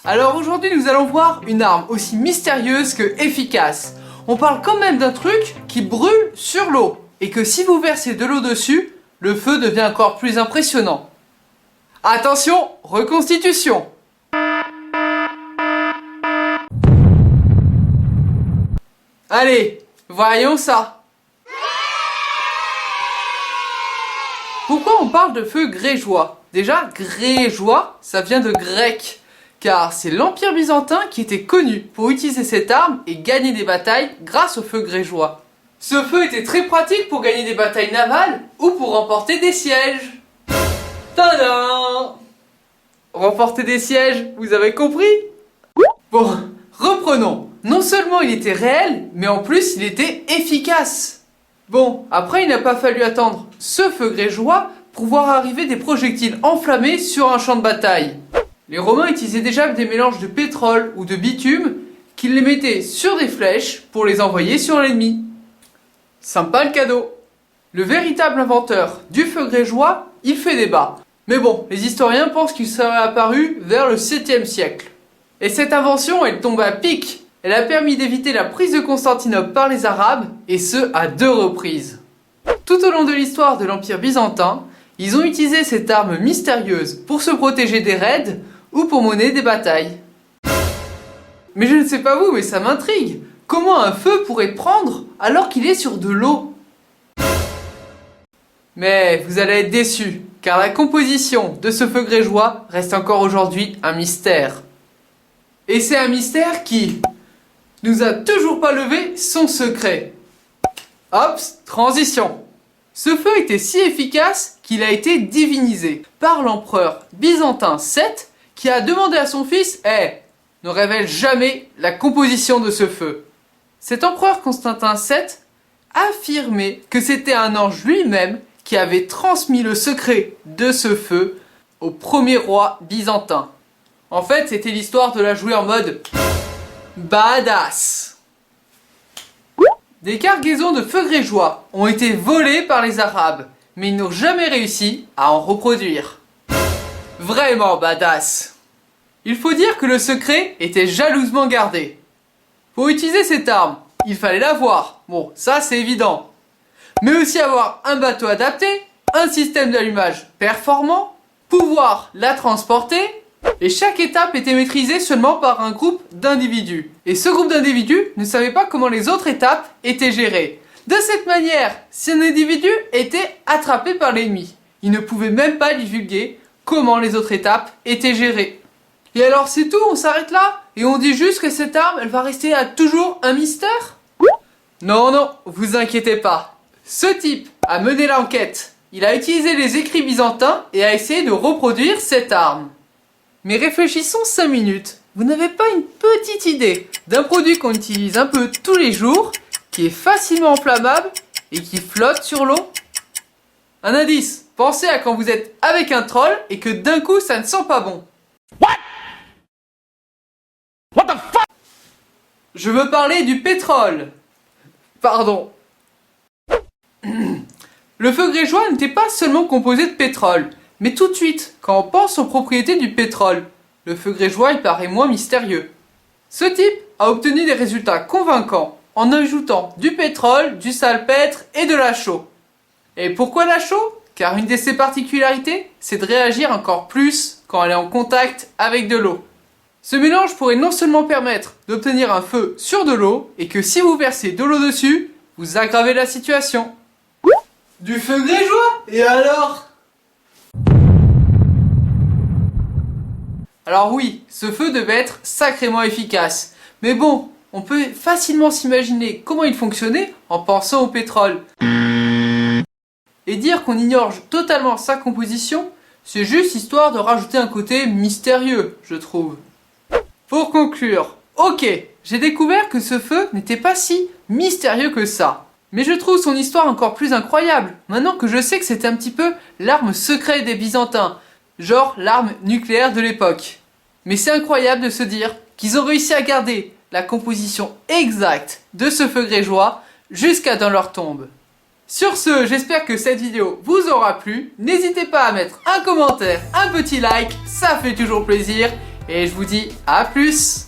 Alors aujourd'hui nous allons voir une arme aussi mystérieuse que efficace. On parle quand même d'un truc qui brûle sur l'eau et que si vous versez de l'eau dessus, le feu devient encore plus impressionnant. Attention, reconstitution. Allez, voyons ça. Pourquoi on parle de feu grégeois? Déjà, grégeois, ça vient de grec, car c'est l'Empire byzantin qui était connu pour utiliser cette arme et gagner des batailles grâce au feu grégeois. Ce feu était très pratique pour gagner des batailles navales ou pour remporter des sièges. Tadam! Remporter des sièges, vous avez compris? Bon, reprenons. Non seulement il était réel, mais en plus il était efficace. Bon, après il n'a pas fallu attendre ce feu grégeois pour voir arriver des projectiles enflammés sur un champ de bataille. Les Romains utilisaient déjà des mélanges de pétrole ou de bitume qu'ils les mettaient sur des flèches pour les envoyer sur l'ennemi. Sympa le cadeau. Le véritable inventeur du feu grégeois, il fait débat. Mais bon, les historiens pensent qu'il serait apparu vers le 7e siècle. Et cette invention, elle tombe à pic. Elle a permis d'éviter la prise de Constantinople par les Arabes, et ce à 2 reprises. Tout au long de l'histoire de l'Empire byzantin, ils ont utilisé cette arme mystérieuse pour se protéger des raids ou pour mener des batailles. Mais je ne sais pas vous, mais ça m'intrigue. Comment un feu pourrait prendre alors qu'il est sur de l'eau? Mais vous allez être déçus, car la composition de ce feu grégeois reste encore aujourd'hui un mystère. Et c'est un mystère qui nous a toujours pas levé son secret. Hop, transition. Ce feu était si efficace qu'il a été divinisé par l'empereur byzantin VII qui a demandé à son fils « ne révèle jamais la composition de ce feu ». Cet empereur Constantin VII affirmait que c'était un ange lui-même qui avait transmis le secret de ce feu au premier roi byzantin. En fait, c'était l'histoire de la jouer en mode badass. Des cargaisons de feu grégeois ont été volées par les Arabes, mais ils n'ont jamais réussi à en reproduire. Vraiment badass. Il faut dire que le secret était jalousement gardé. Pour utiliser cette arme, il fallait l'avoir. Bon, ça c'est évident. Mais aussi avoir un bateau adapté, un système d'allumage performant, pouvoir la transporter. Et chaque étape était maîtrisée seulement par un groupe d'individus. Et ce groupe d'individus ne savait pas comment les autres étapes étaient gérées. De cette manière, si un individu était attrapé par l'ennemi, il ne pouvait même pas divulguer comment les autres étapes étaient gérées. Et alors c'est tout, on s'arrête là? Et on dit juste que cette arme, elle va rester à toujours un mystère? Non, non, vous inquiétez pas. Ce type a mené l'enquête. Il a utilisé les écrits byzantins et a essayé de reproduire cette arme. Mais réfléchissons 5 minutes. Vous n'avez pas une petite idée d'un produit qu'on utilise un peu tous les jours, qui est facilement enflammable et qui flotte sur l'eau? Un indice, pensez à quand vous êtes avec un troll et que d'un coup ça ne sent pas bon. What the fuck? Je veux parler du pétrole. Pardon. Le feu grégeois n'était pas seulement composé de pétrole. Mais tout de suite, quand on pense aux propriétés du pétrole, le feu grégeois il paraît moins mystérieux. Ce type a obtenu des résultats convaincants en ajoutant du pétrole, du salpêtre et de la chaux. Et pourquoi la chaux? Car une de ses particularités, c'est de réagir encore plus quand elle est en contact avec de l'eau. Ce mélange pourrait non seulement permettre d'obtenir un feu sur de l'eau, et que si vous versez de l'eau dessus, vous aggravez la situation. Du feu grégeois? Et alors? Alors oui, ce feu devait être sacrément efficace. Mais bon, on peut facilement s'imaginer comment il fonctionnait en pensant au pétrole. Et dire qu'on ignore totalement sa composition, c'est juste histoire de rajouter un côté mystérieux, je trouve. Pour conclure, ok, j'ai découvert que ce feu n'était pas si mystérieux que ça. Mais je trouve son histoire encore plus incroyable, maintenant que je sais que c'était un petit peu l'arme secrète des Byzantins. Genre l'arme nucléaire de l'époque. Mais c'est incroyable de se dire qu'ils ont réussi à garder la composition exacte de ce feu grégeois jusqu'à dans leur tombe. Sur ce, j'espère que cette vidéo vous aura plu. N'hésitez pas à mettre un commentaire, un petit like, ça fait toujours plaisir. Et je vous dis à plus!